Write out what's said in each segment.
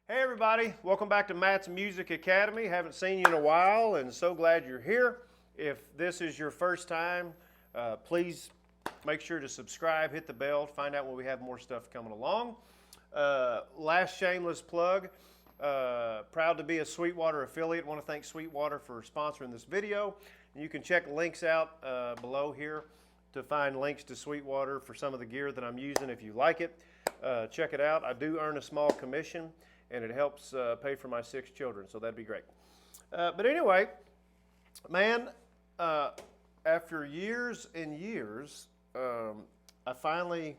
Everybody, welcome back to Matt's Music Academy. Haven't seen you in a while and so glad you're here. If this is your first time, please make sure to subscribe, hit the bell, find out when we have more stuff coming along. Last shameless plug, proud to be a Sweetwater affiliate. Want to thank Sweetwater for sponsoring this video. You can check links out below here to find links to Sweetwater for some of the gear that I'm using if you like it. Check it out. I do earn a small commission, and it helps pay for my 6 children, so that'd be great. But anyway, man, after years and years, I finally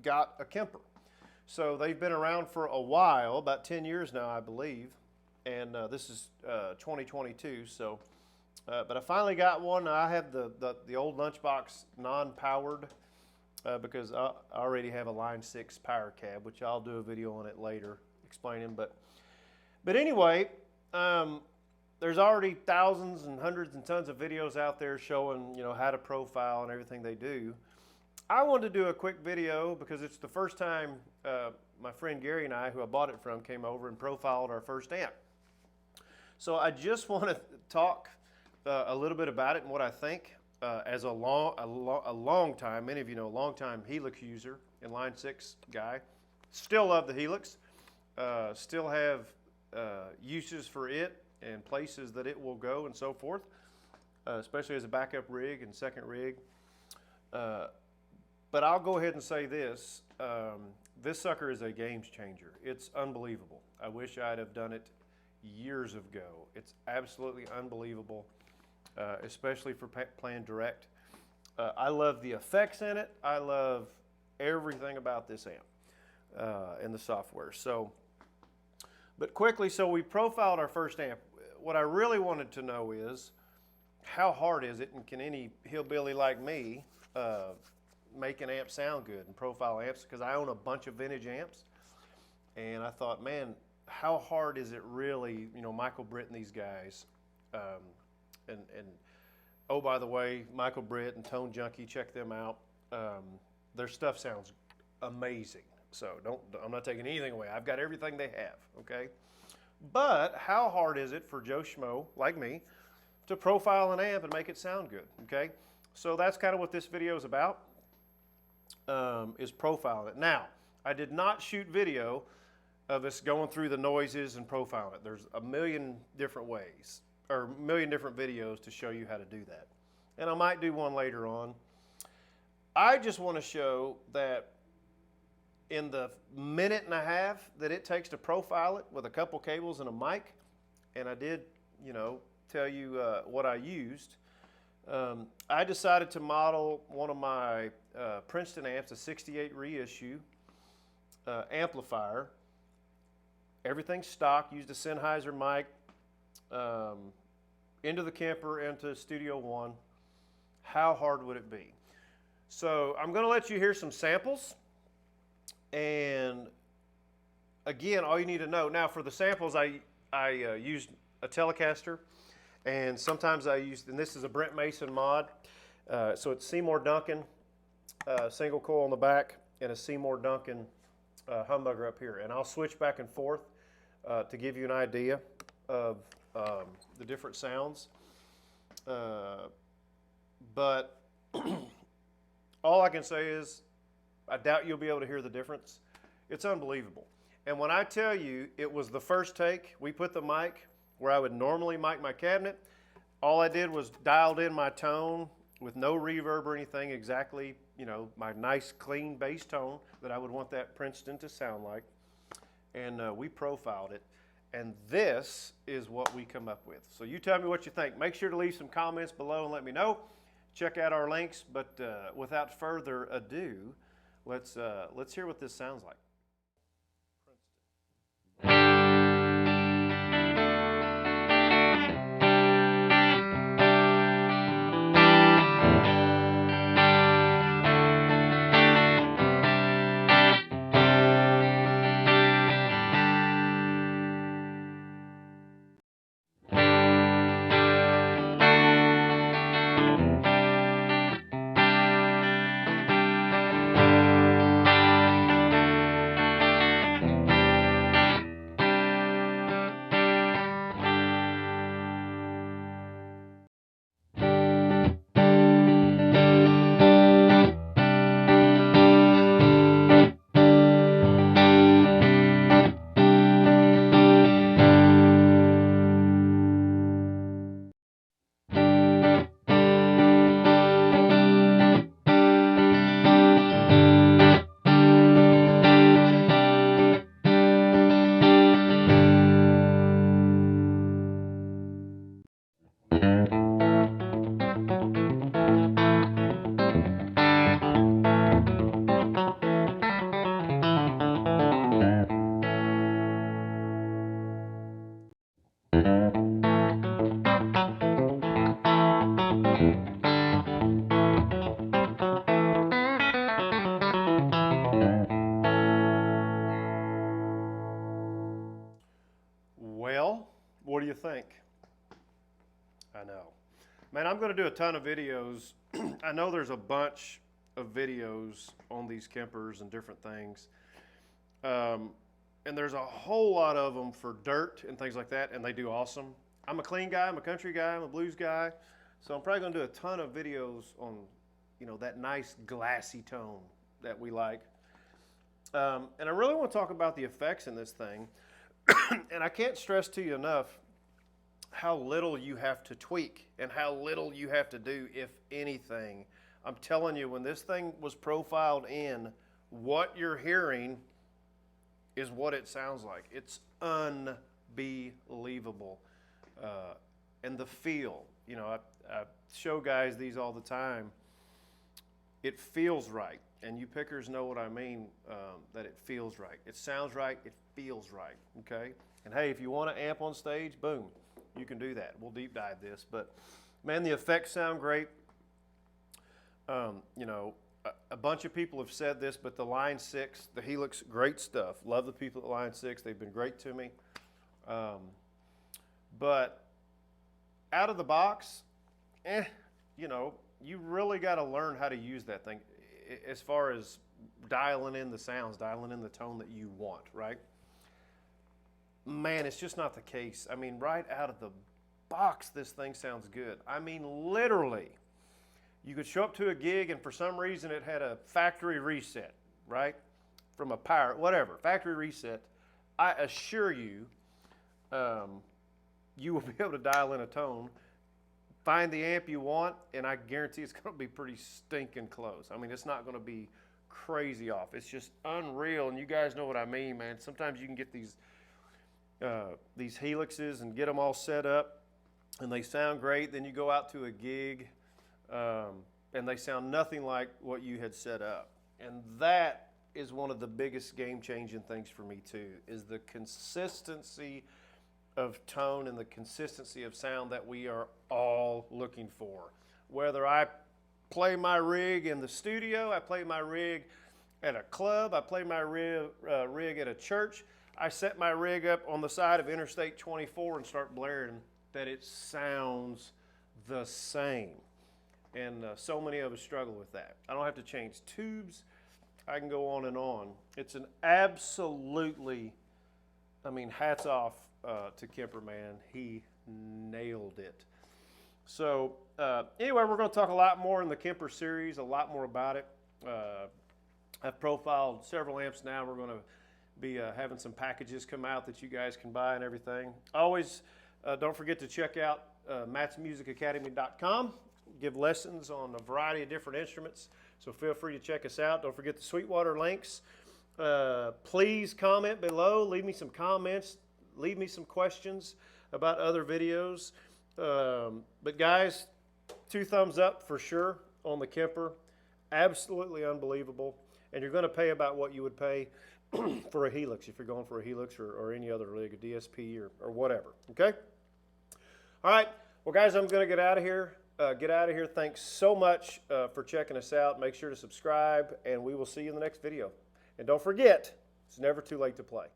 got a Kemper. So they've been around for a while, about 10 years now, I believe, and this is 2022. So, but I finally got one. I have the old lunchbox non-powered because I already have a Line 6 power cab, which I'll do a video on it later, explaining. But anyway, there's already thousands and hundreds and tons of videos out there showing, you know, how to profile and everything they do. I wanted to do a quick video because it's the first time my friend Gary and I, who I bought it from, came over and profiled our first amp. So I just want to talk a little bit about it and what I think as a long time, many of you know, a long time Helix user and Line 6 guy. Still love the Helix. Still have uses for it and places that it will go and so forth, especially as a backup rig and second rig. But I'll go ahead and say this, this sucker is a game changer. It's unbelievable. I wish I'd have done it years ago. It's absolutely unbelievable, especially for playing direct. I love the effects in it. I love everything about this amp and the software. But quickly, so we profiled our first amp. What I really wanted to know is, how hard is it, and can any hillbilly like me make an amp sound good and profile amps? Because I own a bunch of vintage amps, and I thought, man, how hard is it really? You know, Michael Britt and these guys, and oh, by the way, Michael Britt and Tone Junkie, check them out. Their stuff sounds amazing. So I'm not taking anything away. I've got everything they have, okay? But how hard is it for Joe Schmo, like me, to profile an amp and make it sound good, okay? So that's kind of what this video is about, is profiling it. Now, I did not shoot video of us going through the noises and profiling it. There's a million different ways, or a million different videos to show you how to do that. And I might do one later on. I just want to show that in the minute and a half that it takes to profile it with a couple cables and a mic, and I did, tell you what I used, I decided to model one of my Princeton amps, a 68 reissue amplifier. Everything's stock, used a Sennheiser mic, into the Kemper, into Studio One. How hard would it be? So I'm going to let you hear some samples. And again, all you need to know, now for the samples, I used a Telecaster, and sometimes I used, and this is a Brent Mason mod, so it's Seymour Duncan, single coil on the back, and a Seymour Duncan humbucker up here. And I'll switch back and forth to give you an idea of the different sounds. But all I can say is, I doubt you'll be able to hear the difference. It's unbelievable. And when I tell you it was the first take, we put the mic where I would normally mic my cabinet. All I did was dialed in my tone with no reverb or anything, exactly, my nice clean bass tone that I would want that Princeton to sound like. And we profiled it. And this is what we come up with. So you tell me what you think. Make sure to leave some comments below and let me know. Check out our links, but without further ado, let's hear what this sounds like. Well, what do you think? I know. Man, I'm going to do a ton of videos. I know there's a bunch of videos on these Kempers and different things. And there's a whole lot of them for dirt and things like that, and they do awesome. I'm a clean guy, I'm a country guy, I'm a blues guy, so I'm probably going to do a ton of videos on, that nice glassy tone that we like. And I really want to talk about the effects in this thing. And I can't stress to you enough how little you have to tweak and how little you have to do, if anything. I'm telling you, when this thing was profiled in, what you're hearing is what it sounds like. It's unbelievable. And the feel, I show guys these all the time. It feels right. And you pickers know what I mean, that it feels right. It sounds right, it feels right, okay? And hey, if you want to amp on stage, boom, you can do that. We'll deep dive this. But man, the effects sound great. A bunch of people have said this, but the Line 6, the Helix, great stuff. Love the people at Line 6. They've been great to me. But out of the box, you really got to learn how to use that thing as far as dialing in the sounds, dialing in the tone that you want, right? Man, it's just not the case. I mean, right out of the box, this thing sounds good. I mean, literally. You could show up to a gig and for some reason it had a factory reset, right? From a pirate, whatever, factory reset. I assure you, you will be able to dial in a tone, find the amp you want, and I guarantee it's going to be pretty stinking close. I mean, it's not going to be crazy off. It's just unreal, and you guys know what I mean, man. Sometimes you can get these helixes and get them all set up, and they sound great. Then you go out to a gig, and they sound nothing like what you had set up. And that is one of the biggest game-changing things for me too, is the consistency of tone and the consistency of sound that we are all looking for. Whether I play my rig in the studio, I play my rig at a club, I play my rig at a church, I set my rig up on the side of Interstate 24 and start blaring, that it sounds the same. And so many of us struggle with that. I don't have to change tubes. I can go on and on. It's an absolutely, I mean, hats off to Kemper, man. He nailed it. So anyway, we're going to talk a lot more in the Kemper series, a lot more about it. I've profiled several amps now. We're going to be having some packages come out that you guys can buy and everything. Always don't forget to check out matsmusicacademy.com. Give lessons on a variety of different instruments, so feel free to check us out. Don't forget the Sweetwater links. Please comment below. Leave me some comments. Leave me some questions about other videos. But guys, 2 thumbs up for sure on the Kemper. Absolutely unbelievable. And you're going to pay about what you would pay for a Helix if you're going for a Helix or any other rig, a DSP or whatever. Okay? All right. Well, guys, I'm going to get out of here. Thanks so much for checking us out. Make sure to subscribe, and we will see you in the next video. And don't forget, it's never too late to play.